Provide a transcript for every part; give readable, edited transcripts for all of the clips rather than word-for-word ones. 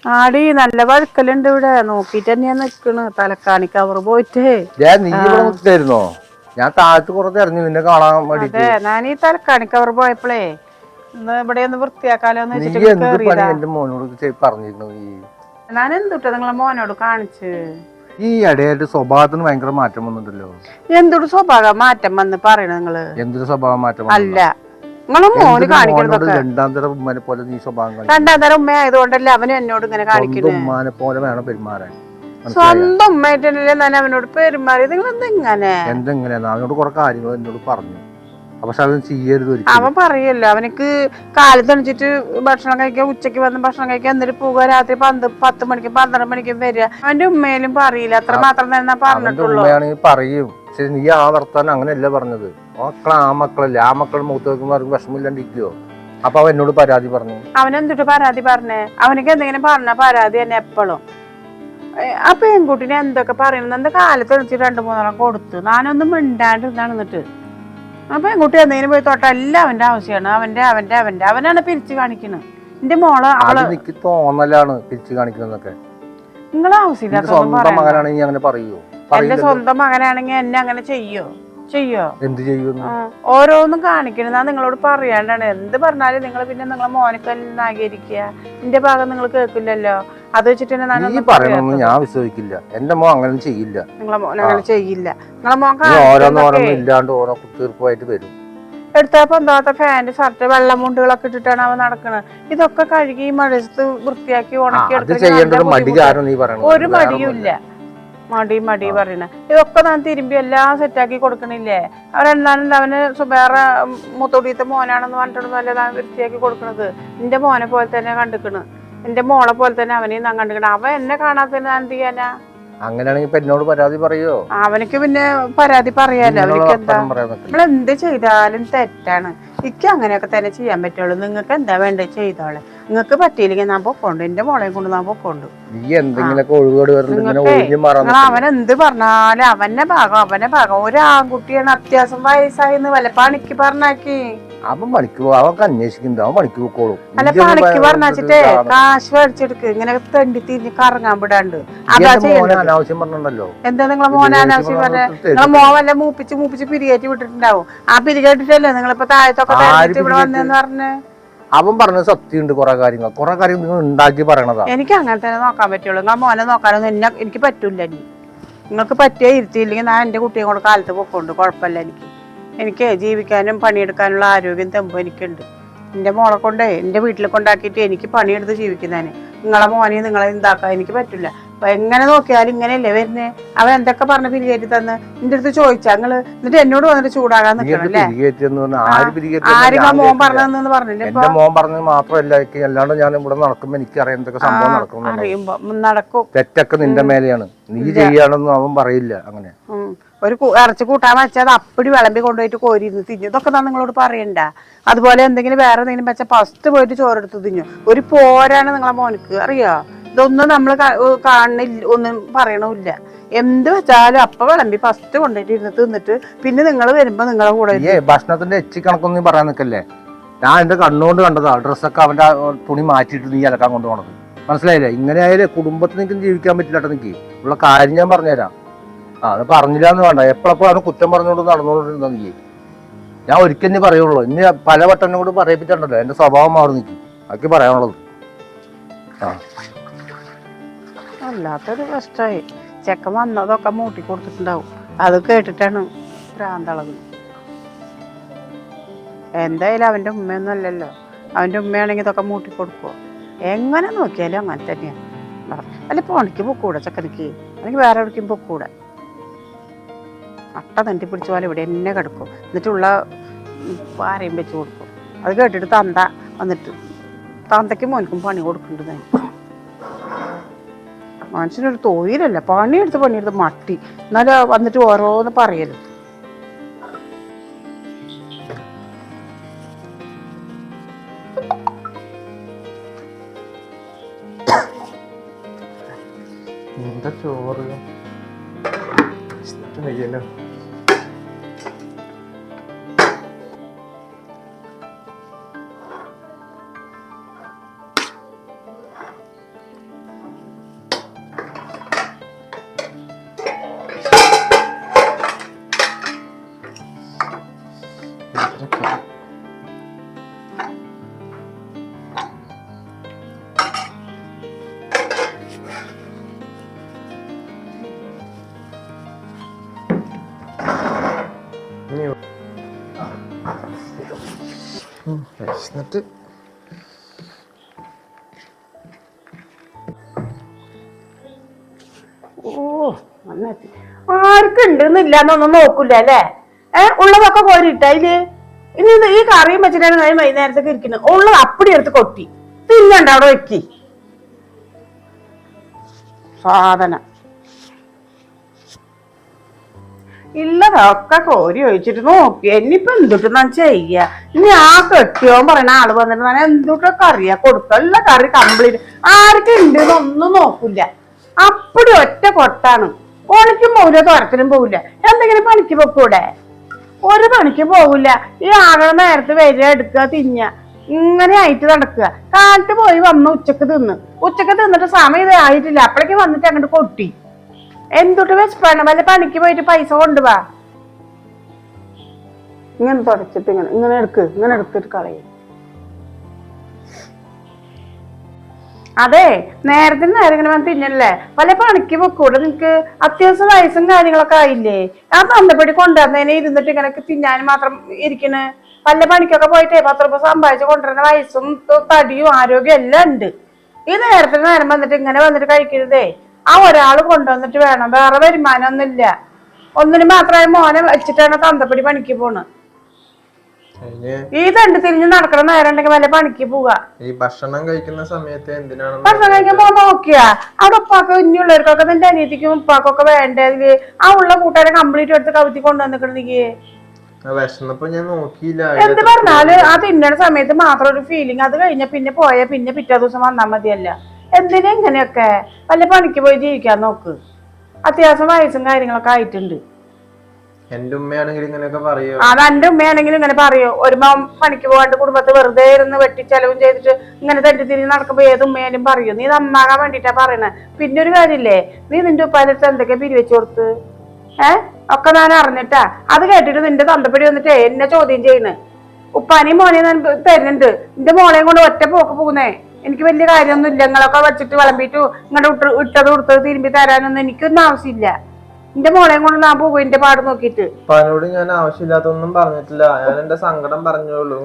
ആടി നല്ല വഴുക്കലുണ്ട് ഇവിടെ നോക്കിട്ട് തന്നെയാ നിക്കണ് തലക്കാണി കവർ പോയിട്ടേ. നീ ഇവിടെ നിൽക്കായിരുന്നോ? ഞാൻ താഴത്ത് കുറെ തെരഞ്ഞു നിന്നെ കാണാൻ വേണ്ടിട്ട്. അതെ ഞാൻ ഈ തലക്കാണി കവർ പോയപ്പോഴേ ഇന്ന് ഇവിടെ ഒന്ന് വൃത്തിയാക്കാലോന്ന് നീ വെച്ചിട്ട് എന്ത് പണി എന്റെ മോനോട് പറഞ്ഞിരുന്നു? ഞാൻ എന്തുട്ടാ നിങ്ങളെ മോനോട് കാണിച്ച്? ഈ ഇടയായിട്ട് സ്വഭാവത്തിന് ഭയങ്കര മാറ്റം വന്നിട്ടല്ലോ. എന്തൊരു സ്വഭാവ മാറ്റം വന്ന് പറയണ നിങ്ങള്? എന്തൊരു സ്വഭാവം മാറ്റം? അല്ല നിങ്ങളെ മോന് കാണിക്കണതൊക്കെ രണ്ടാം തരം ഉമ്മനെ പോലെ നീ സ്വഭാവം. രണ്ടാം തരം ഉമ്മ ആയതുകൊണ്ടല്ലേ അവന് എന്നോട് ഇങ്ങനെ കാണിക്കുന്നത്. ഉമ്മാനെ പോലെ വേണം പെരുമാറാൻ. സ്വന്തം ഉമ്മയായിട്ടല്ലേ ഞാൻ അവനോട് പെരുമാറി. നിങ്ങൾ എന്തെങ്ങനെയാ? അവനോട് കുറെ കാര്യങ്ങൾ എന്നോട് പറഞ്ഞു. പക്ഷെ അവൻ ചെയ്യരുത്. അവൻ പറയല്ലോ അവനക്ക് കാലത്ത് എണിച്ചിട്ട് ഭക്ഷണം കഴിക്കുക, ഉച്ചക്ക് വന്ന് ഭക്ഷണം കഴിക്കുക, എന്നിട്ട് പോവുക, രാത്രി 10 മണിക്കും 12 മണിക്കും വരിക. അവന്റെ ഉമ്മയിലും പറയില്ല, അത്ര മാത്രം തന്നെ പറഞ്ഞിട്ടുള്ളൂ. പറയും. പക്ഷെ നീ ആ വർത്താനം അങ്ങനെയല്ല പറഞ്ഞത്. ആ മക്കളല്ലേ, ആ മക്കൾ മൂത്ത് വെക്കുമ്പോൾ അവർക്ക് വിഷമില്ലാണ്ടിരിക്കുവോ? അപ്പൊ അവൻ എന്നോട് പരാതി പറഞ്ഞു. അവനെന്തിട്ട് പരാതി പറഞ്ഞേ? അവനക്ക് എന്തെങ്കിലും പറഞ്ഞ പരാതി തന്നെ എപ്പോഴും. ആ പെൺകുട്ടിനെ എന്തൊക്കെ പറയണത്? എന്താ കാലത്ത് എണിച്ചിട്ട് 2-3 കൊടുത്തു. ഞാനൊന്നും മിണ്ടാണ്ടിരുന്നാണ്. എന്നിട്ട് ആ പെൺകുട്ടി എന്തെങ്കിലും പോയി തൊട്ട എല്ലാം അവന്റെ ആവശ്യമാണ്. അവനാണ് പിരിച്ചു കാണിക്കുന്നത്. എന്റെ മോള് എനിക്ക് തോന്നലാണ് പിരിച്ചു കാണിക്കുന്നതൊക്കെ. നിങ്ങളെ ആവശ്യമില്ലാത്ത എന്റെ സ്വന്തം മകനാണെങ്കിൽ എന്നെ അങ്ങനെ ചെയ്യോ? എന്ത് ചെയ്യും? ഓരോന്നും കാണിക്കണ നിങ്ങളോട് പറയാണ്ടാണ്. എന്ത് പറഞ്ഞാലും നിങ്ങൾ പിന്നെ നിങ്ങളെ മോനൊക്കെ നാഗരിക്കുക. എന്റെ ഭാഗം നിങ്ങൾ കേൾക്കില്ലല്ലോ. അത് വെച്ചിട്ട് ഞാൻ വിശ്വസിക്കില്ല. എന്റെ മോൻ അങ്ങനെ ചെയ്യില്ല. നിങ്ങളെ മോൻ അങ്ങനെ ചെയ്യില്ല. നിങ്ങളെ മോൻ ഇല്ലാണ്ട് ഓരോ തീർപ്പായിട്ട് വരും. എടുത്തപ്പോ എന്താ ഫാന്റ് ഷർട്ട് വെള്ളം മുണ്ടുകളൊക്കെ ഇട്ടിട്ടാണ് അവൻ നടക്കണത്. ഇതൊക്കെ കഴുകി മഴത്ത് വൃത്തിയാക്കി ഉണക്കി ഒരു മടിയുമില്ല. മടി പറയണ ഇതൊക്കെ ഞാൻ തിരുമ്പി എല്ലാം സെറ്റാക്കി കൊടുക്കണില്ലേ? അവരെന്താണെന്ന് അവന് വേറെ മുത്തോടിയത്തെ മോനാണെന്ന് പറഞ്ഞിട്ടൊന്നുമല്ല ഞാൻ വൃത്തിയാക്കി കൊടുക്കണത്. എന്റെ മോനെ പോലെ തന്നെ കണ്ടിക്കണ്. എന്റെ മോളെ പോലെ തന്നെ അവനെയും ഞാൻ കണ്ടിക്കണം. അവൻ എന്നെ കാണാത്തന്നെ ഞാൻ എന്ത് ചെയ്യാനാ? അങ്ങനെയാണെങ്കിൽ എന്നോട് പരാതി പറയോ? അവനക്ക് പിന്നെ പരാതി പറയാലോ. അവനക്ക് എന്താ, നമ്മൾ എന്ത് ചെയ്താലും തെറ്റാണ്. എനിക്ക് അങ്ങനെയൊക്കെ തന്നെ ചെയ്യാൻ പറ്റുള്ളൂ. നിങ്ങൾക്ക് എന്താ വേണ്ടത് ചെയ്തോളെ. നിങ്ങൾക്ക് പറ്റിയില്ലെങ്കിൽ ഞാൻ പൊക്കോണ്ട്. എന്റെ മോളെയും കൊണ്ട് ഞാൻ പൊക്കോണ്ട്. അവൻ എന്ത് പറഞ്ഞാലും അവന്റെ ഭാഗം. ഒരു ആൺകുട്ടിയാണ്, അത്യാവശ്യം വയസ്സായിന്ന് വല്ല പണിക്ക് പറഞ്ഞാക്കി. അവൻ പണിക്ക് അവർക്ക് അന്വേഷിക്കുന്നത്. അവൻ പണിക്ക് പോക്കോളും. അല്ല പണിക്ക് പറഞ്ഞിട്ടേ കാശ് മേടിച്ചെടുക്ക്. ഇങ്ങനെ തെണ്ടി തിരിഞ്ഞ് കറങ്ങാൻ വിടാണ്ട്. അതാ ചെയ്യുന്നത്. അനാവശ്യം പറഞ്ഞല്ലോ. എന്താ നിങ്ങളെ മോൻ അനാവശ്യം പറഞ്ഞ? നിങ്ങളെ മോൻ വല്ല മൂപ്പിച്ച് പിരികേറ്റി വിട്ടിട്ടുണ്ടാവും. ആ പിരികേറ്റിട്ടല്ലേ നിങ്ങളിപ്പോ താഴത്തൊക്കെ ഇവിടെ വന്നെന്ന് പറഞ്ഞ്. അവൻ പറഞ്ഞ സത്യമുണ്ട്. കുറെ കാര്യങ്ങൾ നിങ്ങൾ ഉണ്ടാക്കി പറയണതാ. എനിക്ക് അങ്ങനെ തന്നെ നോക്കാൻ പറ്റുള്ളൂ. നിങ്ങളെ മോനെ നോക്കാനൊന്നും എനിക്ക് പറ്റൂല. നിങ്ങൾക്ക് പറ്റിയ ഇരുത്തിയില്ലെങ്കിൽ ഞാൻ എന്റെ കുട്ടിയെ കൊണ്ട് കാലത്ത് പൊക്കോണ്ട്. കുഴപ്പമില്ല. എനിക്ക് ജീവിക്കാനും പണിയെടുക്കാനുള്ള ആരോഗ്യം തെമ്പും എനിക്കുണ്ട്. എൻ്റെ മോളെ കൊണ്ട് എൻ്റെ വീട്ടിൽ കൊണ്ടാക്കിയിട്ട് എനിക്ക് പണിയെടുത്ത് ജീവിക്കുന്നതിന് നിങ്ങളെ മോനെ നിങ്ങളെ ഇതാക്കാൻ എനിക്ക് പറ്റില്ല. അപ്പൊ എങ്ങനെ നോക്കിയാലും ഇങ്ങനെയല്ലേ വരുന്നേ? അവൻ എന്തൊക്കെ പറഞ്ഞ് പിരികേറ്റി തന്ന് എന്റെ അടുത്ത് ചോദിച്ചാ നിങ്ങള്? എന്നിട്ട് എന്നോട് വന്നിട്ട് ചൂടാകാൻ നിൽക്കണല്ലേ? ആരും മോൻ പറഞ്ഞതെന്ന് പറഞ്ഞില്ലേ? മോൻ പറഞ്ഞത് മാത്രമല്ല, അല്ലാണ്ട് ഞാൻ ഇവിടെ നടക്കുമ്പോ എനിക്ക് അറിയാം എന്തൊക്കെ സംഭവം നടക്കും. തെറ്റൊക്കെ നിന്റെ മേലെയാണ്. നീ ചെയ്യാണെന്ന് അവൻ പറയില്ല. അങ്ങനെ ഒരു ഇറച്ചി കൂട്ടാൻ വെച്ചാൽ അപ്പടി വിളമ്പി കൊണ്ടുപോയിട്ട് കോരിയിരുന്ന് തിന്നു. ഇതൊക്കെ ഞാൻ നിങ്ങളോട് പറയണ്ട. അതുപോലെ എന്തെങ്കിലും വേറെ എന്തെങ്കിലും വെച്ചാൽ ഫസ്റ്റ് പോയിട്ട് ചോറെടുത്ത് തിന്നു. ഒരു പോരാണ് നിങ്ങളെ മോനക്ക്. അറിയോ? ഇതൊന്നും നമ്മൾ കാണുന്നില്ല, ഒന്നും പറയണില്ല. എന്ത് വെച്ചാലും അപ്പൊ വിളമ്പി ഫസ്റ്റ് കൊണ്ടുപോയിട്ട് ഇരുന്ന് തിന്നിട്ട് പിന്നെ നിങ്ങൾ വരുമ്പോ നിങ്ങളെ കൂടെ ഭക്ഷണത്തിന്റെ എച്ചി കണക്കൊന്നും പറയാൻ നിൽക്കല്ലേ. ഞാൻ എന്റെ കണ്ണുകൊണ്ട് കണ്ടതാ. ഡ്രസ്സൊക്കെ അവന്റെ തുണി മാറ്റിയിട്ട് നീ അലക്കാൻ കൊണ്ടുപോകണത്. മനസ്സിലായില്ലേ? ഇങ്ങനെ ആയാലും കുടുംബത്തിൽ നിൽക്കും ജീവിക്കാൻ പറ്റില്ല. എനിക്ക് ഉള്ള കാര്യം ഞാൻ പറഞ്ഞുതരാം. അത് പറഞ്ഞില്ലാന്ന് വേണ്ട. എപ്പോഴെപ്പോഴാണ് കുറ്റം പറഞ്ഞുകൊണ്ട് നടന്നുകൊണ്ടിരുന്നത് നീ. ഞാൻ ഒരിക്കലും പറയുള്ളൂ. ഇനി പല വട്ടം കൂടെ പറയിപ്പിച്ചിട്ടുണ്ടല്ലോ. എന്റെ സ്വഭാവം മാറി നിൽക്കും. അതൊക്കെ പറയാനുള്ളത്. അല്ലാത്തൊരു കഷ്ടമായി. ചെക്കൻ വന്നതൊക്കെ മൂട്ടി കൊടുത്തിട്ടുണ്ടാവും. അത് കേട്ടിട്ടാണ് ഭ്രാന്തളത്. എന്തായാലും അവന്റെ ഉമ്മയൊന്നും അല്ലല്ലോ. അവന്റെ ഉമ്മയാണെങ്കിൽ ഇതൊക്കെ മൂട്ടി കൊടുക്കുവോ? എങ്ങനെ നോക്കിയാലും അങ്ങനെ തന്നെയാണ്. അല്ല പണിക്ക് പൊക്കൂടെ ചെക്കനിക്ക്? എനിക്ക് വേറെ എവിടേക്കും പൊക്കൂടെ? അട്ട തണ്ടി പിടിച്ച പോലെ ഇവിടെ എന്നെ കിടക്കും. എന്നിട്ടുള്ള ആരെയും വെച്ച് കൊടുക്കും. അത് കേട്ടിട്ട് തന്ത വന്നിട്ട് തന്തയ്ക്കും മോനിക്കും പണി കൊടുക്കുന്നുണ്ട്. മനുഷ്യനൊരു തൊഴിലല്ല. പണിയെടുത്ത് മട്ടി. എന്നാലും വന്നിട്ട് ഓരോന്ന് പറയരുത്. എന്താ ചോറ് ഇഷ്ടമയ്യല്ലോ. വിശന്നിട്ട് ഓ ആർക്കുണ്ടെന്നില്ലാന്നൊന്നും നോക്കൂല അല്ലേ? ഉള്ളതൊക്കെ കോരിട്ട അതില് ഇനി ഈ കറിയും വെച്ചിട്ടാണ് ഞാൻ വൈകുന്നേരത്തേക്ക് ഇരിക്കുന്നത്. ഉള്ളത് അപ്പടി എടുത്ത് കൊട്ടി തിന്നണ്ട അവിടെ വെക്കി സാധനം ഇല്ലതൊക്കെ കോരി ഒഴിച്ചിട്ട് നോക്കി. ഇനിയിപ്പൊ എന്തുട്ട് ഞാൻ ചെയ്യ? ഇനി ആ കെട്ടിയോ പറയണ ആള് വന്നിട്ട് ഞാൻ എന്തുട്ടൊക്കെ അറിയാ കൊടുക്ക എല്ലാ കറി കംപ്ലീറ്റ് ആർക്കും ഉണ്ട് ഒന്നും നോക്കൂല. അപ്പടി ഒറ്റ കൊട്ടാണ്. ഓണിക്കും പോവില്ല, തുരത്തിനും പോവില്ല. എന്തെങ്കിലും പണിക്ക് പൊക്കൂടെ? ഒരു പണിക്ക് പോവില്ല. ഈ ആകെ നേരത്ത് വരിക, എടുക്കുക, തിന്ന ഇങ്ങനെ ആയിട്ട് നടക്കുക. കാലത്ത് പോയി വന്ന് ഉച്ചക്ക് തിന്നിട്ട് സമയം ഇത് ആയിട്ടില്ല. അപ്പോഴേക്ക് വന്നിട്ട് അങ്ങോട്ട് കൊട്ടി. എന്തുട്ട് വിശപ്പാണ്? വല്ല പണിക്ക് പോയിട്ട് പൈസ കൊണ്ടുപോവാ. ഇങ്ങനെ തുടച്ചിട്ട് ഇങ്ങനെ എടുത്തിട്ട് കളയും. അതെ, നേരത്തിന് നേരം ഇങ്ങനെ വന്ന് തിന്നല്ലേ? വല്ല പണിക്ക് പൊക്കൂടെ നിനക്ക്? അത്യാവശ്യം വയസ്സും കാര്യങ്ങളൊക്കെ ആയില്ലേ? ആ തന്തപ്പടി കൊണ്ടുവന്നതിനെ ഇരുന്നിട്ട് ഇങ്ങനെയൊക്കെ തിന്നാൻ മാത്രം ഇരിക്കണ്. വല്ല പണിക്കൊക്കെ പോയിട്ടേ 10 രൂപ സമ്പാദിച്ച് കൊണ്ടുവരുന്ന വയസ്സും തടിയും ആരോഗ്യം എല്ലാം ഉണ്ട്. ഈ നേരത്തിന് നേരം വന്നിട്ട് ഇങ്ങനെ വന്നിട്ട് കഴിക്കരുതേ. ആ ഒരാള് കൊണ്ടുവന്നിട്ട് വേണം. വേറെ വരുമാനം ഒന്നുമില്ല. ഒന്നിന് മാത്രമായി മോനെ വെച്ചിട്ടാണ് തന്തപ്പടി പണിക്ക് പോണ്. ഈ തണ്ട് തിരിഞ്ഞ് നടക്കണ നേരം ഉണ്ടെങ്കിൽ വല്ല പണിക്ക് പോവാ. ഈ ഭക്ഷണം കഴിക്കുന്ന സമയത്ത് എന്തിനാണ് ഭക്ഷണം കഴിക്കാൻ പോ നോക്കിയാ അവിടെ ഉപ്പാക്ക് ഇനിയുള്ളവർക്കൊക്കെ നിന്റെ അനിയത്തിക്കും ഉപ്പാക്കൊക്കെ വേണ്ടതില് ആ ഉള്ള കൂട്ടുകാരെ കംപ്ലീറ്റ് എടുത്ത് കവിത്തി കൊണ്ടുവന്നിക്കണെനിക്ക് വിശന്നപ്പോ ഞാൻ നോക്കിയില്ല. എന്ത് പറഞ്ഞാല് ആ തിന്നണ സമയത്ത് മാത്രം ഒരു ഫീലിംഗ്. അത് കഴിഞ്ഞ പിന്നെ പോയാ പിന്നെ പിറ്റേ ദിവസം വന്നാ മതിയല്ല. എന്തിനാ ഇങ്ങനെയൊക്കെ? വല്ല പണിക്ക് പോയി ജീവിക്കാൻ നോക്ക്. അത്യാവശ്യം വയസ്സും കാര്യങ്ങളൊക്കെ ആയിട്ടുണ്ട്. എന്റെ ഉമ്മയാണെങ്കിൽ ഇങ്ങനെയൊക്കെ പറയോ? അത് എന്റെ ഉമ്മയാണെങ്കിലും ഇങ്ങനെ പറയോ? ഒരു പണിക്ക് പോകാണ്ട് കുടുംബത്ത് വെറുതെ ഇരുന്ന് വെട്ടി ചെലവും ചെയ്തിട്ട് ഇങ്ങനെ തെറ്റിത്തിരിഞ്ഞ് നടക്കുമ്പോ ഏത് ഉമ്മയാലും പറയൂ. നീ നന്നാകാൻ വേണ്ടിട്ടാ പറയണേ. പിന്നെ ഒരു കാര്യമില്ലേ, നീ നിന്റെ ഉപ്പാലടുത്ത് എന്തൊക്കെയാ പിരിവെച്ചു കൊടുത്ത്? ഒക്കെ ഞാൻ അറിഞ്ഞിട്ടാ. അത് കേട്ടിട്ട് നിന്റെ തന്തപ്പടി വന്നിട്ടേ എന്നെ ചോദ്യം ചെയ്യുന്നു. ഉപ്പാനെയും മോനെയും ഞാൻ തരുന്നുണ്ട്. നിന്റെ മോളെയും കൊണ്ട് ഒറ്റ പോക്ക് പോകുന്നേ. എനിക്ക് വലിയ കാര്യമൊന്നും ഇല്ല. നിങ്ങളൊക്കെ വെച്ചിട്ട് വിളമ്പിട്ടു ഇങ്ങോട്ട് ഇട്ടത് കൊടുത്തത് തിരുമ്പി തരാനൊന്നും എനിക്കൊന്നും ആവശ്യമില്ല. എന്റെ മോളെയും കൊണ്ട് ഞാൻ പോകും എന്റെ പാട് നോക്കിട്ട്. ഉപ്പാനോട് ഞാൻ ആവശ്യമില്ലാത്തൊന്നും പറഞ്ഞിട്ടില്ല. ഞാൻ എന്റെ സങ്കടം പറഞ്ഞോളൂ.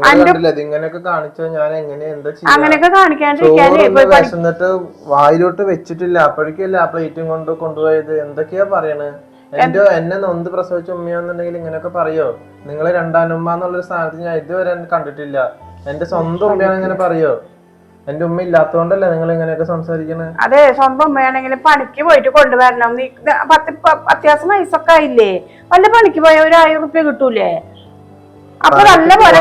ഇങ്ങനെയൊക്കെ കാണിച്ചാൽ ഞാൻ എങ്ങനെ എന്താ ചെയ്യാ? അങ്ങനെയൊക്കെ കാണിക്കാണ്ടിരിക്കാനേ വിശന്നിട്ട് വായിലോട്ട് വെച്ചിട്ടില്ല. അപ്പോഴേക്കല്ലേ ആ പ്ലേറ്റും കൊണ്ടുപോയത്. എന്തൊക്കെയാ പറയണ്? എന്നെ നൊന്ത് പ്രസവിച്ച ഉമ്മയാന്നുണ്ടെങ്കിൽ ഇങ്ങനെയൊക്കെ പറയോ? നിങ്ങള് രണ്ടാനുമ്മ എന്നുള്ളൊരു സ്ഥാനത്ത് ഞാൻ ഇതുവരെ കണ്ടിട്ടില്ല. എന്റെ സ്വന്തം ഉമ്മയാണ് ഇങ്ങനെ പറയോ? എന്റെ ഉമ്മ ഇല്ലാത്തോണ്ടല്ലേ നിങ്ങൾ ഇങ്ങനെയൊക്കെ സംസാരിക്കണേ? അതെ, സ്വന്തം ഉമ്മയാണെങ്കിലും പണിക്ക് പോയിട്ട് കൊണ്ടുവരണം. നീ അത്യാവശ്യം വയസ്സൊക്കെ ആയില്ലേ? വല്ല പണിക്ക് പോയ 1000 റുപ്യ കിട്ടൂലേ? അപ്പൊ നല്ല പോലെ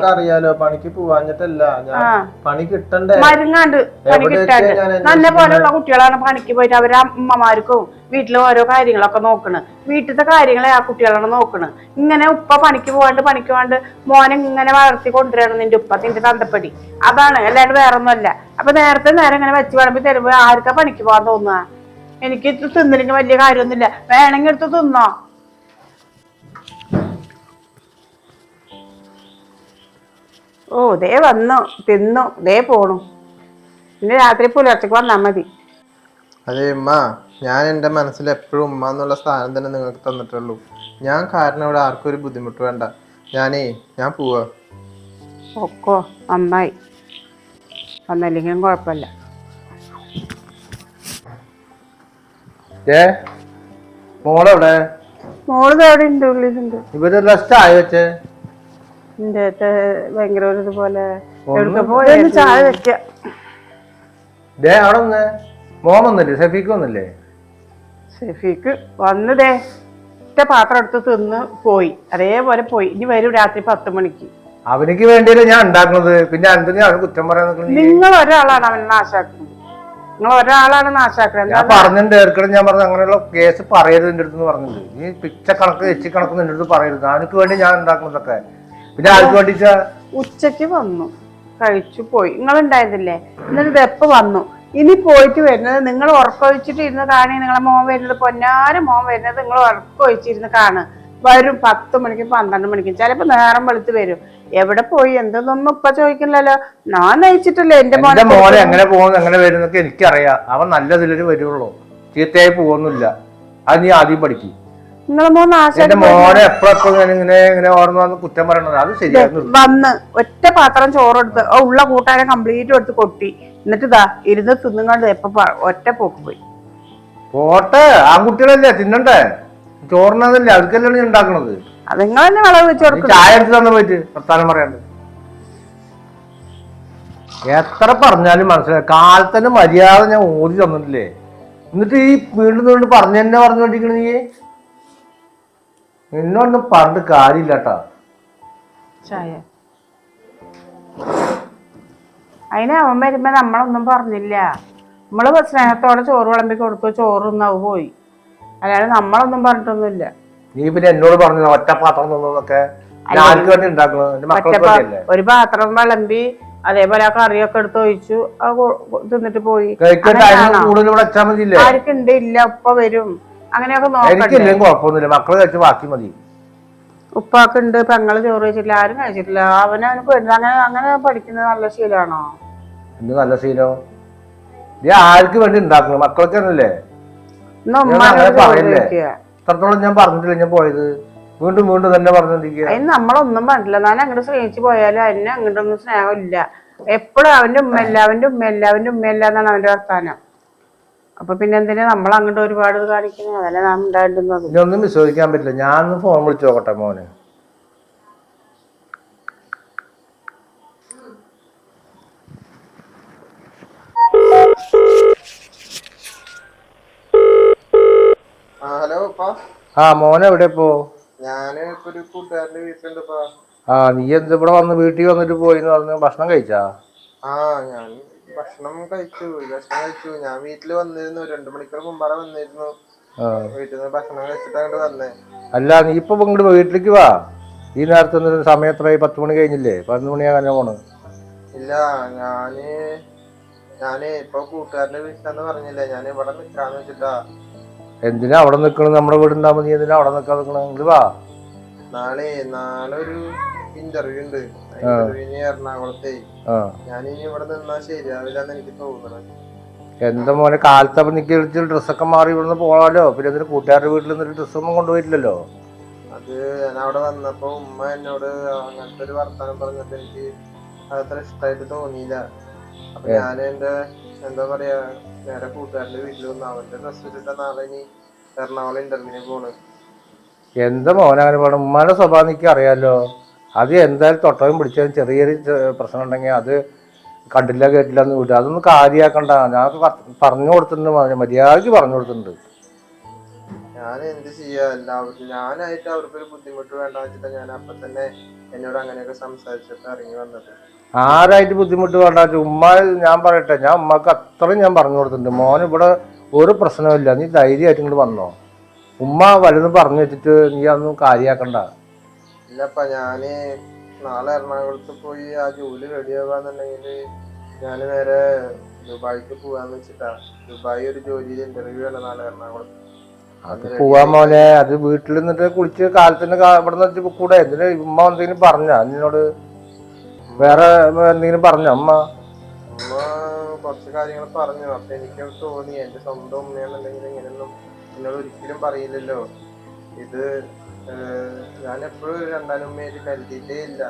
അറിയാലോ പണിക്ക് പോവാഞ്ഞിട്ടല്ല. ഞാൻ പണി കിട്ടണ്ടേ? മരുങ്ങാണ്ട് പണി കിട്ടാണ്ട് നല്ല പോലെയുള്ള കുട്ടികളാണ് പണിക്ക് പോയിട്ട് അവരെ അമ്മമാർക്കും വീട്ടിലെ ഓരോ കാര്യങ്ങളൊക്കെ നോക്കണ്. വീട്ടിലത്തെ കാര്യങ്ങളെ ആ കുട്ടികളാണ് നോക്കണ്. ഇങ്ങനെ ഉപ്പ പണിക്ക് പോവാണ്ട് മോനെ ഇങ്ങനെ വളർത്തി കൊണ്ടുവരണം നിന്റെ ഉപ്പ, നിന്റെ തന്തപ്പടി. അതാണ്, അല്ലാണ്ട് വേറെ ഒന്നുമല്ല. അപ്പൊ നേരത്തെ നേരം ഇങ്ങനെ വെച്ച് വിളമ്പി തരുമ്പോ ആർക്കാ പണിക്ക് പോകാൻ തോന്നുക? എനിക്ക് തിന്നില്ലെങ്കിൽ വലിയ കാര്യമൊന്നുമില്ല. വേണമെങ്കിൽ എടുത്ത് തിന്നോ. ഓ ദേ വന്നു, തിന്നു, ദേ പോണു. പിന്നെ രാത്രി പുലർച്ചയ്ക്ക് വന്നാ മതി. അതെ ഉമ്മ, ഞാൻ എന്റെ മനസ്സിൽ എപ്പോഴും ഉമ്മ എന്നുള്ള സ്ഥാനം തന്നെ നിങ്ങൾക്ക് തന്നിട്ടുള്ളൂ. ഞാൻ കാരണം ഇവിടെ ആർക്കും ഒരു ബുദ്ധിമുട്ട് വേണ്ട. ഞാൻ പോവാ. ഒക്കോ നന്നായി. വന്നില്ലെങ്കിലും കുഴപ്പമില്ല. മോളെവിടെ? മോള് എവിടെ ഉണ്ട്? ഉള്ളിലുണ്ട്. ഇവര് റെസ്റ്റ് ആയി വെച്ചേ? എന്റെ ഭയങ്കര ഒരു ഇതുപോലെ ചായ വെക്ക. അവിടെ ഒന്ന് മോൻ വന്നില്ലേ? ഷെഫീക്ക് വന്നില്ലേ? ഷെഫീക്ക് വന്നതേ ഒറ്റ പാത്രം എടുത്ത് തിന്ന് പോയി. അതേപോലെ പോയി. ഇനി വരും രാത്രി 10 മണിക്ക്. അവനിക്ക് വേണ്ടിയല്ലേ ഞാൻ ഉണ്ടാക്കുന്നത്. പിന്നെ എന്തിനാണ് കുറ്റം പറയാൻ? നിങ്ങൾ ഒരാളാണ് അവനെ നാശാക്കുന്നത്. നിങ്ങൾ ഒരാളാണ് നാശാക്കുന്നത്. ഞാൻ പറഞ്ഞിട്ടുണ്ട് ഏർക്കണം. ഞാൻ പറഞ്ഞു അങ്ങനെയുള്ള കേസ് പറയരുത് എന്റെ അടുത്ത് പറഞ്ഞിട്ടുണ്ട്. നീ പിച്ച കണക്ക് എച്ചി കണക്ക് നിന്റെ അടുത്ത് പറയരുത്. അവനക്ക് വേണ്ടി ഞാൻ ഉണ്ടാക്കുന്നതൊക്കെ. പിന്നെ ആർക്ക് വേണ്ടിച്ച? ഉച്ചക്ക് വന്നു, കഴിച്ചു പോയി. നിങ്ങൾ ഉണ്ടായിരുന്നില്ലേ? എന്നിട്ട് ഇത് എപ്പോ വന്നു? ഇനി പോയിട്ട് വരുന്നത് നിങ്ങൾ ഉറക്കൊഴിച്ചിട്ട് ഇരുന്ന് കാണി. നിങ്ങളെ മോൻ വരുന്നത്, പൊന്നാരും മോൻ വരുന്നത് നിങ്ങൾ ഉറക്കൊഴിച്ചിരുന്ന് കാണ്. വരും 10 മണിക്കും 12 മണിക്കും, ചിലപ്പോ നേരം വെളുത്ത് വരും. എവിടെ പോയി എന്തെന്നൊന്നും ഇപ്പൊ ചോദിക്കണില്ലല്ലോ. ഞാൻ നയിച്ചിട്ടില്ലേ എന്റെ മോനെ എങ്ങനെ പോകുന്നു എങ്ങനെ വരുന്നൊക്കെ എനിക്കറിയാം. അവൻ നല്ലതിലൊരു വരുള്ളൂ, ചീത്തയായി പോകുന്നില്ല. അത് നീ ആദ്യം പഠിക്കും. നിങ്ങളെ മോൻ എന്റെ നാശമായിട്ട് മോനെ എപ്പോഴെപ്പോഴും ഇങ്ങനെ ഇങ്ങനെ ഓർമ്മ കുറ്റം പറയണത് അത് ശരിയായിരുന്നു. വന്ന് ഒറ്റ പാത്രം ചോറെടുത്ത് ഉള്ള കൂട്ടാനെ കംപ്ലീറ്റ് എടുത്ത് കൊട്ടി, എന്നിട്ട് ഇതാ ഇരുന്ന് തിന്നുകൊണ്ട് ഒറ്റ പോക്ക് പോയി. പോട്ടെ, ആൺകുട്ടികളല്ലേ തിന്നണ്ടേ, ചോറിനതല്ലേ അവർക്കല്ലേ ഉണ്ടാക്കണത്. അത് നിങ്ങൾ തന്നെ വിളവ് വെച്ച് കൊടുക്കും. ചായ എടുത്ത് തന്നെ പോയിട്ട് വർത്താനം പറയാണ്ട്. എത്ര പറഞ്ഞാലും മനസ്സിലായി, കാലത്തന്നെ മര്യാദ ഞാൻ ഓതി തന്നിട്ടില്ലേ, എന്നിട്ട് ഈ വീണ്ടും വീണ്ടും തന്നെ പറഞ്ഞുകൊണ്ടിരിക്കണ നീ. എന്നൊന്നും പറഞ്ഞിട്ട് കാര്യമില്ലട്ടാ. ചായ അതിന് അവൻ വരുമ്പോ നമ്മളൊന്നും പറഞ്ഞില്ല. നമ്മള് സ്നേഹത്തോടെ ചോറ് വിളമ്പി കൊടുത്തു, ചോറ് തിന്നവ് പോയി. അല്ലാതെ നമ്മളൊന്നും പറഞ്ഞിട്ടൊന്നുമില്ല. നീ പിന്നെ എന്നോട് പറഞ്ഞു ഒറ്റ പാത്രം തന്നതൊക്കെ ആർക്ക് വേണ്ടി ഉണ്ടാക്കണം, എന്റെ മക്കൾക്ക് വേണ്ടിയല്ലേ. ഒരു പാത്രം വിളമ്പി അതേപോലെ ആ കറിയൊക്കെ എടുത്ത് ഒഴിച്ചു, തിന്നിട്ട് പോയി. കൂടുതൽ ഇവിടെ വെച്ചാൽ മതിയില്ലേ. ആർക്കുണ്ട് ഇല്ല, ഉപ്പ വരും, അങ്ങനെയൊക്കെ എനിക്കില്ലെങ്കിൽ കുഴപ്പമൊന്നുമില്ല, മക്കള് കഴിച്ച് ബാക്കി മതി. ഉപ്പാക്കുണ്ട്, പെങ്ങള് ചോറ് കഴിച്ചിട്ടില്ല, ആരും കഴിച്ചിട്ടില്ല. അവനവനക്ക് അങ്ങനെ അങ്ങനെ പഠിക്കുന്നത് നല്ല ശീലമാണോ? എന്ത് നല്ല ശീലം? നീ ആർക്ക് വേണ്ടി ഉണ്ടാക്കണം, മക്കൾക്ക് തന്നെയല്ലേ. പറയല്ലേ, ഇത്രത്തോളം ഞാൻ പറഞ്ഞിട്ടില്ല ഞാൻ പോയത്, വീണ്ടും വീണ്ടും തന്നെ പറഞ്ഞോണ്ടിരിക്കുക. അതിന് നമ്മളൊന്നും പറഞ്ഞില്ല. ഞാൻ അങ്ങോട്ട് സ്നേഹിച്ചു പോയാലും അതിന് അങ്ങോട്ടൊന്നും സ്നേഹമില്ല. എപ്പോഴും അവന്റെ ഉമ്മയല്ല, അവന്റെ ഉമ്മയല്ല, അവന്റെ ഉമ്മയല്ല എന്നാണ് അവന്റെ വർത്താനം. അപ്പൊ പിന്നെ എന്തിനാ നമ്മൾ അങ്ങോട്ട് ഒരുപാട് കാണിക്കുന്നത്? അതല്ലേ നാം ഉണ്ടായിരുന്നത്. ഇതൊന്നും വിശ്വസിക്കാൻ പറ്റില്ല. ഞാനൊന്ന് ഫോൺ വിളിച്ചു നോക്കട്ടെ മോനെ. ഹലോ ഉപ്പാ. ആ മോനെ എവിടെ ഇപ്പോ? ഞാന് ഇപ്പൊ ഒരു കൂട്ടുകാരന്റെ വീട്ടിലുണ്ട്. ആ നീ എന്ത് ഇവിടെ വന്ന് വീട്ടിൽ വന്നിട്ട് പോയിന്ന് പറഞ്ഞു, ഭക്ഷണം കഴിച്ചാ? ആ ഞാൻ ഭക്ഷണം കഴിച്ചു. ഞാൻ വീട്ടില് വന്നിരുന്നു, 2 മണിക്കൂർ മുമ്പാണ് വന്നിരുന്നു. വീട്ടിൽ നിന്ന് ഭക്ഷണം കഴിച്ചിട്ട് അങ്ങോട്ട് വന്നേ. അല്ല നീ ഇപ്പൊ ഇങ്ങോട്ട് വീട്ടിലേക്ക് വാ. ഈ നേരത്തെ സമയം എത്രയായി? 10 മണി കഴിഞ്ഞില്ലേ? 11 മണിയാകാൻ പോണ്. ഇല്ല, ഞാന് ഇപ്പൊ കൂട്ടുകാരന്റെ വീട്ടിലെന്ന് പറഞ്ഞില്ലേ, ഞാൻ ഇവിടെ നിക്കാന്ന് വെച്ചിട്ടാ. എന്തിനാ അവിടെ നിക്കണത്? നമ്മുടെ വീടുണ്ടാകുമ്പോ നീ എന്തിനാ അവിടെ നിൽക്കാൻ നിക്കണ? ഇങ്ങോട്ട് വാ. നാളെ ഒരു ഇന്റർവ്യൂ ഉണ്ട്, ഇന്റർവ്യൂവിന് എറണാകുളത്തെ. ഞാനിനി ഇവിടെ നിന്നാ ശരിയാവില്ലെന്ന് എനിക്ക് തോന്നുന്നത്. എന്താ മോനെ, കാലത്തപ്പ നിക്ക് ഡ്രസ്സൊക്കെ മാറി ഇവിടുന്ന് പോകാലോ. പിന്നെ എന്തിനാ കൂട്ടുകാരുടെ വീട്ടിൽ നിന്നൊരു ഡ്രസ്സൊന്നും കൊണ്ടുപോയിട്ടില്ലല്ലോ. അത് ഞാൻ അവിടെ വന്നപ്പോ ഉമ്മ എന്നോട് അങ്ങനത്തെ ഒരു വർത്താനം പറഞ്ഞപ്പോ എനിക്ക് അത്ര ഇഷ്ടമായിട്ട് തോന്നിയില്ല. അപ്പൊ ഞാൻ എന്താ പറയാ, നേരെ കൂട്ടുകാരന്റെ വീട്ടിൽ വന്നു. അവന്റെ ഡ്രസ്സ് ഇട്ടിട്ട് നാളെ ഇനി എറണാകുളം ഇന്റർവ്യൂവിന് പോണ്. എന്താ മോനെ അങ്ങനെ പോകണം? ഉമ്മാന്റെ സ്വഭാവം എനിക്ക് അറിയാലോ. അത് എന്തായാലും തൊട്ടവും പിടിച്ചാലും ചെറിയൊരു പ്രശ്നം ഉണ്ടെങ്കിൽ അത് കണ്ടില്ല കേട്ടില്ല എന്ന് വിട്ടു, അതൊന്നും കാര്യമാക്കണ്ട. ഞാൻ പറഞ്ഞു കൊടുത്തിട്ടുണ്ട്, മര്യാദക്ക് പറഞ്ഞു കൊടുത്തിട്ടുണ്ട്. ഞാൻ എന്ത് ചെയ്യാ, ഞാനായിട്ട് അവർക്കൊരു ബുദ്ധിമുട്ട് വേണ്ട വെച്ചിട്ട് ഞാൻ അപ്പൊ തന്നെ എന്നോട് അങ്ങനെയൊക്കെ സംസാരിച്ചിട്ട് ഇറങ്ങി വന്നത്. ആരായിട്ട് ബുദ്ധിമുട്ട് വേണ്ട? ഉമ്മ ഞാൻ പറയട്ടെ, ഞാൻ ഉമ്മക്ക് അത്രയും ഞാൻ പറഞ്ഞു കൊടുത്തിട്ടുണ്ട്. മോൻ ഇവിടെ ഒരു പ്രശ്നമില്ല, നീ ധൈര്യമായിട്ട് ഇങ്ങോട്ട് വന്നോ. ഉമ്മ വലുതും പറഞ്ഞു വെച്ചിട്ട് നീ അതൊന്നും കാര്യമാക്കണ്ട. ഇല്ലപ്പ, ഞാന് നാളെ എറണാകുളത്ത് പോയി ആ ജോലി റെഡിയാവാന്നുണ്ടെങ്കിൽ ഞാൻ നേരെ ദുബായിക്ക് പോവാന്ന് വെച്ചിട്ടാ. ദുബായ് ഒരു ജോലിയിൽ ഇന്റർവ്യൂ ആണ് നാളെ എറണാകുളത്ത്. അത് പോവാൻ മോനെ, അത് വീട്ടിൽ നിന്നിട്ട് കുളിച്ച് കാലത്തിന് ഇവിടെ നിന്ന് കൂടെ. എന്തിനാ ഉമ്മ എന്തെങ്കിലും പറഞ്ഞ നിന്നോട്? വേറെ എന്തെങ്കിലും പറഞ്ഞ ഉമ്മ? ഉമ്മ കുറച്ച് കാര്യങ്ങൾ പറഞ്ഞു. അപ്പൊ എനിക്ക് തോന്നി, എന്റെ സ്വന്തം ഉമ്മയാണെന്നുണ്ടെങ്കിൽ ഇങ്ങനെയൊന്നും എന്നോട് ഒരിക്കലും പറയില്ലല്ലോ. ഇത് ഞാൻ എപ്പോഴും രണ്ടാം ഉമ്മയായിട്ട് കരുതിയിട്ടേ ഇല്ല.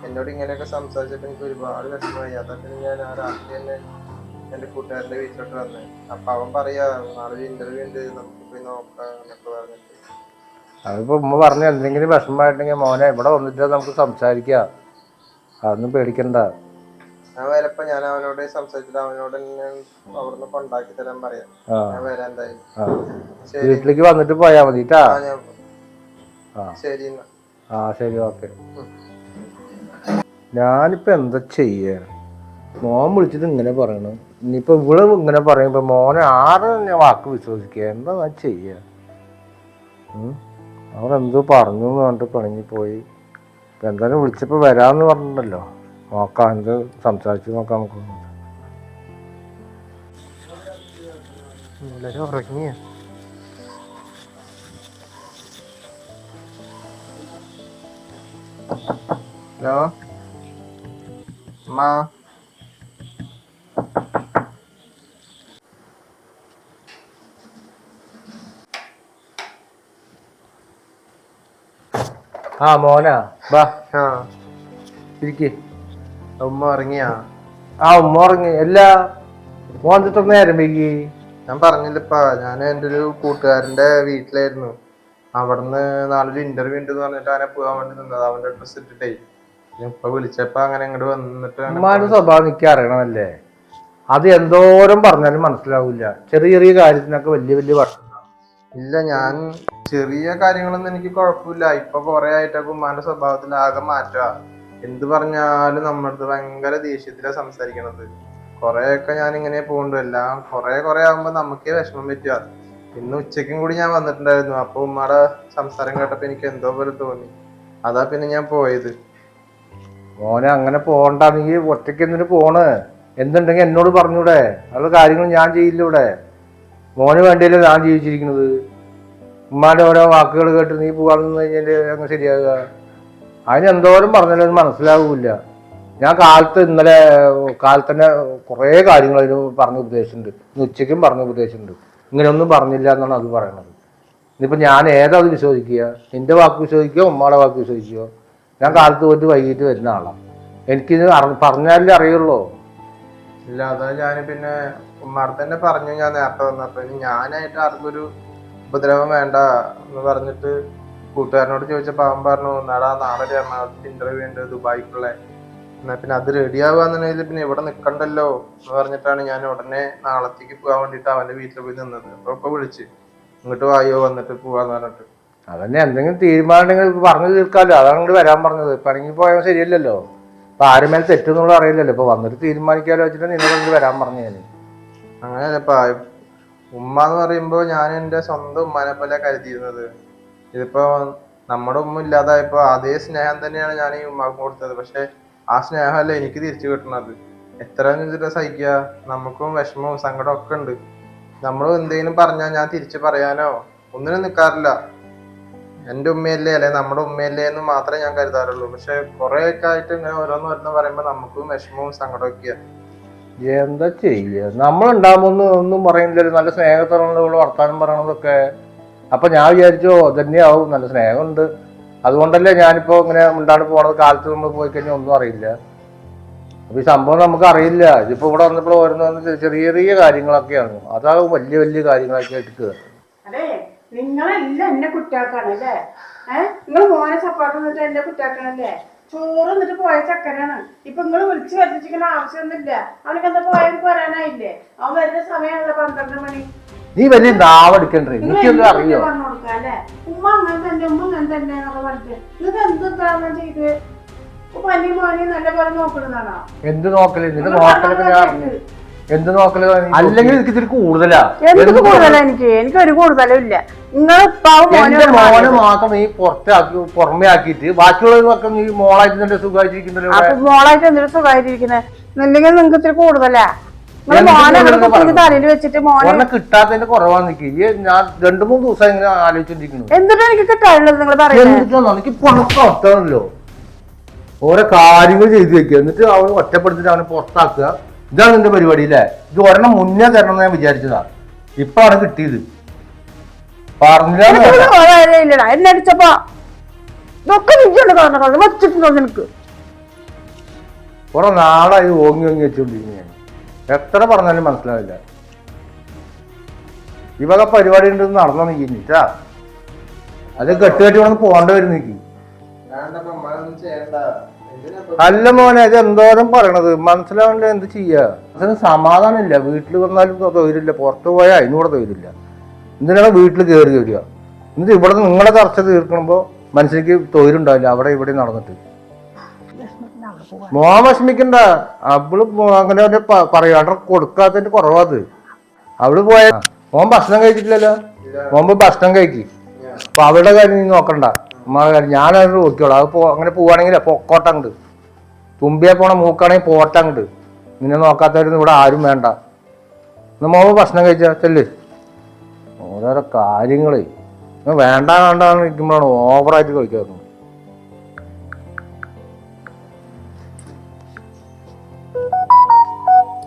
എന്നോട് ഇങ്ങനെയൊക്കെ സംസാരിച്ചിട്ട് എനിക്ക് ഒരുപാട് വിഷമമായി. അതൊക്കെ ഞാൻ ആ രാത്രി തന്നെ എന്റെ കൂട്ടുകാരന്റെ വീട്ടിലോട്ട് വന്നേ. അപ്പൊ അവൻ പറയാ, നാളെ ഒരു ഇന്റർവ്യൂ ഉണ്ട്, നമുക്ക് പോയി നോക്കാം എന്നൊക്കെ പറഞ്ഞിട്ട്. അതിപ്പോ ഉമ്മ പറഞ്ഞ എന്തെങ്കിലും വിഷമമായിട്ടുണ്ടെങ്കിൽ മോനെ ഇവിടെ വന്നിട്ട് നമുക്ക് സംസാരിക്കാം, അതൊന്നും പേടിക്കണ്ട. ഞാൻ വരപ്പോ ഞാൻ അവനോട് സംസാരിച്ചിട്ട് അവനോട് അവിടുന്ന് കൊണ്ടാക്കി തരാൻ പറയാം. ഞാൻ വരാൻ എന്തായാലും. വീട്ടിലേക്ക് വന്നിട്ട് പോയാ മതി. ശരി. ആ ശരി, ഓക്കെ. ഞാനിപ്പോ എന്താ ചെയ്യാ? മോൻ വിളിച്ചിട്ട് ഇങ്ങനെ പറയണു. ഇനിയിപ്പോ ഇവിടെ ഇങ്ങനെ പറയുമ്പോ മോനെ ആരെ ഞാൻ വാക്ക് വിശ്വസിക്കുക? എന്താ ഞാൻ ചെയ്യാ? അവരെന്തോ പറഞ്ഞു എന്ന് പറഞ്ഞിട്ട് പിണങ്ങിപ്പോയി. ഇപ്പൊ എന്തായാലും വിളിച്ചപ്പോ വരാന്ന് പറഞ്ഞിട്ടുണ്ടല്ലോ, നോക്കാം, എന്ത് സംസാരിച്ചു നോക്കാം നമുക്ക്. ഉറങ്ങിയ ഹലോ അമ്മ. ആ മോനാ ബാ ആ ഇരിക്ക്. ഉമ്മ ഉറങ്ങിയാ? ആ ഉമ്മ ഉറങ്ങി. എല്ലാ മോൻ ഇത്ര നേരം വൈകി? ഞാൻ പറഞ്ഞില്ലപ്പാ, ഞാൻ എൻ്റെ ഒരു കൂട്ടുകാരന്റെ വീട്ടിലായിരുന്നു. അവിടുന്ന് നാളെ ഒരു ഇന്റർവ്യൂ ഉണ്ട് എന്ന് പറഞ്ഞിട്ട് അവനെ പോകാൻ വേണ്ടി നിന്നത്. അവന്റെ ഡ്രസ് ഇട്ടിട്ടേ ഇപ്പൊ വിളിച്ചപ്പോ അങ്ങനെ ഇങ്ങോട്ട് വന്നിട്ട് ഉമ്മാന്റെ സ്വഭാവം എനിക്ക് അറിയണമല്ലേ. അത് എന്തോരം പറഞ്ഞാലും മനസ്സിലാവില്ല. ചെറിയ ചെറിയ കാര്യത്തിനൊക്കെ വലിയ വലിയ വർഷം. ഇല്ല, ഞാൻ ചെറിയ കാര്യങ്ങളൊന്നും എനിക്ക് കുഴപ്പമില്ല. ഇപ്പൊ കൊറേ ആയിട്ടൊക്കെ ഉമ്മാന്റെ സ്വഭാവത്തിൽ ആകെ മാറ്റാ. എന്ത് പറഞ്ഞാലും നമ്മളടുത്ത് ഭയങ്കര ദേഷ്യത്തിലാണ് സംസാരിക്കണത്. കൊറേയൊക്കെ ഞാൻ ഇങ്ങനെ പോകണ്ടു. എല്ലാം കൊറേ ആകുമ്പോ നമുക്കേ വിഷമം പറ്റുക. ഇന്ന് ഉച്ചയ്ക്കും കൂടി ഞാൻ വന്നിട്ടുണ്ടായിരുന്നു. അപ്പൊ ഉമ്മയുടെ സംസാരം കേട്ടപ്പോ എനിക്ക് എന്തോ പോലെ തോന്നി. അതാ പിന്നെ ഞാൻ പോയത്. മോനെ അങ്ങനെ പോകണ്ട. നീ ഒറ്റയ്ക്ക് എന്തിനു പോണ്? എന്തുണ്ടെങ്കിൽ എന്നോട് പറഞ്ഞൂടെ? അതുള്ള കാര്യങ്ങൾ ഞാൻ ചെയ്യില്ല ഇവിടെ. മോന് വേണ്ടിയല്ലേ ഞാൻ ജീവിച്ചിരിക്കുന്നത്. ഉമ്മാന്റെ ഓരോ വാക്കുകൾ കേട്ട് നീ പോകാൻ നിന്ന് കഴിഞ്ഞാൽ അങ്ങ് ശരിയാകുക? അതിന് എന്തോരം പറഞ്ഞാലും അത് മനസ്സിലാവില്ല. ഞാൻ ഇന്നലെ കാലത്തന്നെ കുറേ കാര്യങ്ങൾ അതിന് പറഞ്ഞ് ഉപദേശിച്ചിട്ടുണ്ട്. ഇന്ന് ഉച്ചയ്ക്കും പറഞ്ഞ് ഉപദേശിച്ചിട്ടുണ്ട്. ഇങ്ങനെയൊന്നും പറഞ്ഞില്ല എന്നാണ് അത് പറയണത്. ഇനിയിപ്പോൾ ഞാൻ ഏതാ അത് വിശ്വസിക്കുക? നിന്റെ വാക്ക് വിശ്വസിക്കുകയോ ഉമ്മയുടെ വാക്ക് വിശ്വസിക്കുകയോ? ഞാൻ കാലത്ത് പോയിട്ട് വൈകിട്ട് വരുന്ന ആളാണ്. എനിക്കിത് പറഞ്ഞാലേ അറിയുള്ളൂ. ഇല്ല, അതാ ഞാൻ പിന്നെ ഉമ്മാർത്ത് തന്നെ പറഞ്ഞു. ഞാൻ നേരത്തെ വന്നപ്പോ ഞാനായിട്ട് ആർക്കും ഒരു ഉപദ്രവം വേണ്ട എന്ന് പറഞ്ഞിട്ട് കൂട്ടുകാരനോട് ചോദിച്ചപ്പോ അവൻ പറഞ്ഞു, നാളെ എറണാകുളത്ത് ഇന്റർവ്യൂ ഉണ്ട് ദുബായിക്കുള്ള. എന്നാ പിന്നെ അത് റെഡി ആവുകയെന്നുണ്ടെങ്കിൽ പിന്നെ ഇവിടെ നിൽക്കണ്ടല്ലോ എന്ന് പറഞ്ഞിട്ടാണ് ഞാൻ ഉടനെ നാളത്തേക്ക് പോകാൻ വേണ്ടിട്ട് അവന്റെ വീട്ടിൽ പോയി നിന്നത്. അപ്പൊ വിളിച്ച് ഇങ്ങോട്ട് വായോ വന്നിട്ട് പോവാന്ന് പറഞ്ഞിട്ട്. അതന്നെ, എന്തെങ്കിലും തീരുമാനം പറഞ്ഞു തീർക്കാമല്ലോ. അതാണ് ഇങ്ങോട്ട് വരാൻ പറഞ്ഞത്. പണിക്ക് പോയാൽ ശരിയല്ലല്ലോ. ഇപ്പൊ ആരും മേലെ തെറ്റെന്നുള്ള അറിയില്ലല്ലോ. ഇപ്പൊ വന്നിട്ട് തീരുമാനിക്കാലോ വെച്ചിട്ട് നിന്നോട് വരാൻ പറഞ്ഞു. ഞാൻ അങ്ങനെയല്ലപ്പാ, ഉമ്മ എന്ന് പറയുമ്പോ ഞാൻ എന്റെ സ്വന്തം ഉമ്മാനെ പോലെ കരുതിയിരുന്നത്. ഇതിപ്പോ നമ്മുടെ ഉമ്മ ഇല്ലാതായപ്പോ അതേ സ്നേഹം തന്നെയാണ് ഞാൻ ഈ ഉമ്മാക്ക് കൊടുത്തത്. പക്ഷെ ആ സ്നേഹമല്ല എനിക്ക് തിരിച്ചു കിട്ടണത്. എത്ര വെച്ചിട്ട് സഹിക്കുക? നമുക്കും വിഷമവും സങ്കടവും ഒക്കെ ഉണ്ട്. നമ്മൾ എന്തെങ്കിലും പറഞ്ഞാൽ ഞാൻ തിരിച്ചു പറയാനോ ഒന്നിനും നിൽക്കാറില്ല. എന്റെ ഉമ്മയല്ലേ അല്ലെ നമ്മുടെ ഉമ്മയല്ലേ എന്ന് മാത്രമേ ഞാൻ കരുതാറുള്ളൂ. പക്ഷെ കുറെ ഒക്കെ ആയിട്ട് ഇങ്ങനെ ഓരോന്ന് പറയുമ്പോ നമുക്കും വിഷമവും സങ്കടവും ഒക്കെയാ. എന്താ ചെയ്യുക? നമ്മളുണ്ടാകുമ്പോ ഒന്നും പറയുന്നില്ലല്ലോ. നല്ല സ്നേഹത്തോടെ വർത്താനം പറയണതൊക്കെ. അപ്പൊ ഞാൻ വിചാരിച്ചോ തന്നെയാവും, നല്ല സ്നേഹമുണ്ട്. അതുകൊണ്ടല്ലേ ഞാനിപ്പോ ഇങ്ങനെ ഉണ്ടാണ്ട് പോണത്. കാലത്ത് നമ്മൾ പോയി കഴിഞ്ഞാൽ ഒന്നും അറിയില്ല. അപ്പൊ ഈ സംഭവം നമുക്ക് അറിയില്ല. ഇതിപ്പോ ഇവിടെ വന്നപ്പോൾ ഓരോന്ന് ചെറിയ ചെറിയ കാര്യങ്ങളൊക്കെയാണ്. അതാകും വലിയ വലിയ കാര്യങ്ങളൊക്കെ എടുക്കുക. അതെ, നിങ്ങളെല്ലാം എന്നെ കുറ്റാക്കാണല്ലേ? നിങ്ങൾ മോനെ സപ്പോർട്ട് എന്നിട്ട് എന്നെ കുറ്റാക്കണല്ലേ? ചോറ് എന്നിട്ട് പോയ ചക്കനാണ്. ഇപ്പൊ നിങ്ങൾ വിളിച്ചു വരുത്തിച്ചിരിക്കുന്ന ആവശ്യമൊന്നുമില്ല. അവനക്ക് എന്താ പോയത് വരാനായില്ലേ? അവൻ വരുന്ന സമയമാണല്ലോ 12 മണി. നീ വലിയ നാവെടുക്കണ്ടേ? എനിക്കൊന്നും അറിയോ? പറഞ്ഞു കൊടുക്ക അല്ലേ? ഉമ്മ അങ്ങനെ തന്നെ, ഉമ്മ അങ്ങനെ തന്നെ എന്നൊക്കെ പറഞ്ഞിട്ട് നിങ്ങൾക്ക് എന്താണ് ചെയ്ത്? പനി മോനെ നല്ല പോലെ നോക്കണതാണോ? എന്ത് നോക്കല്? നിന്റെ നോക്കലൊക്കെ ഞാൻ അറിഞ്ഞു. എന്ത് നോക്കല്? അല്ലെങ്കിൽ എനിക്ക് ഇതിൽ കൂടുതലാ. എന്ത് കൂടുതലാ? എനിക്ക് ഒരു കൂടുതലും ഇല്ല. നിങ്ങൾ എന്റെ മോനെ മാത്രം നീ പുറമെ ആക്കിയിട്ട് ബാക്കിയുള്ളവരൊക്കെ നീ മോളായിട്ട് നിന്റെ സുഖമായിട്ടിരിക്കുന്നല്ലോ. മോളായിട്ട് എന്തൊരു സുഖമായിട്ടിരിക്കുന്നത്? അല്ലെങ്കിൽ നിങ്ങൾക്ക് ഇത്തിരി കൂടുതലാ. തലയിൽ വെച്ചിട്ട് മോനെ കിട്ടാത്തതിന്റെ കുറവാന്ന് നിൽക്കി. ഞാൻ 2-3 ദിവസം ഇങ്ങനെ ആലോചിച്ചോണ്ടിരിക്കുന്നു. എന്തിനാ എനിക്ക് കിട്ടാനുള്ളത് നിങ്ങൾ പറയുന്നത്? എനിക്ക് പുറത്താണല്ലോ. ഓരോ കാര്യങ്ങൾ ചെയ്തു വെക്കുക, എന്നിട്ട് അവന് ഒറ്റപ്പെടുത്തിട്ട് അവനെ പുറത്താക്കുക. ഇതാണ് നിന്റെ പരിപാടി അല്ലേ? ഇത് ഒരെണ്ണം മുന്നേ തരണം എന്ന് ഞാൻ വിചാരിച്ചതാ. ഇപ്പാണ് കിട്ടിയത്. പറഞ്ഞില്ല എന്നെ അടിച്ചപ്പോ ഇതൊക്കെ നിൽക്കുന്നുണ്ട് വെച്ചിട്ടുണ്ടോ നിനക്ക്? കുറെ നാളായി ഓങ്ങി വെച്ചോണ്ടിരിക്കുന്നു. ഞാൻ എത്ര പറഞ്ഞാലും മനസ്സിലാവില്ല. ഈ വക പരിപാടി ഉണ്ടെന്ന് നടന്നോ നീക്കിട്ടാ? അത് കെട്ടുകെട്ടി വന്ന് പോകേണ്ട വരും നീക്കി. അല്ല മോനെ, ഇത് എന്തോരം പറയണത് മനസ്സിലാവണ്ട. എന്ത് ചെയ്യാ? അതിന് സമാധാനം ഇല്ല. വീട്ടിൽ വന്നാലും തൊഴിലില്ല, പുറത്തു പോയാൽ അതിനൂടെ തൊഴിലില്ല. എന്തിനാണ് വീട്ടിൽ കയറി വരിക? എന്നിട്ട് ഇവിടെ നിങ്ങളെ ചർച്ച തീർക്കണമ്പോ മനുഷ്യക്ക് തൊഴിലുണ്ടാവില്ല. അവിടെ ഇവിടെ നടന്നിട്ട് മോൻ വിഷമിക്കണ്ട. അവള് അങ്ങനെ പറയാ കൊടുക്കാത്തതിന്റെ കുറവാത്. അവള് പോയ മോൻ ഭക്ഷണം കഴിച്ചിട്ടില്ലല്ലോ. മോൻ ഭക്ഷണം കഴിക്കി. അപ്പൊ അവളുടെ കാര്യം നീ നോക്കണ്ട. ഉമ്മയുടെ കാര്യം ഞാനത് നോക്കിയോളാം. അത് അങ്ങനെ പോവാണെങ്കിൽ പൊക്കോട്ടങ്ങട്. തുമ്പിയെ പോണ മൂക്കാണെങ്കിൽ പോട്ടങ്ങട്. നിന്നെ നോക്കാത്തവരൊന്നും ഇവിടെ ആരും വേണ്ട. ഇന്ന് മോൻ ഭക്ഷണം കഴിച്ചാ ചെല്ല്. ഓരോരോ കാര്യങ്ങളെ വേണ്ട വേണ്ടാന്ന് നിൽക്കുമ്പോഴാണ് ഓവറായിട്ട് കഴിക്കാറുണ്ട്.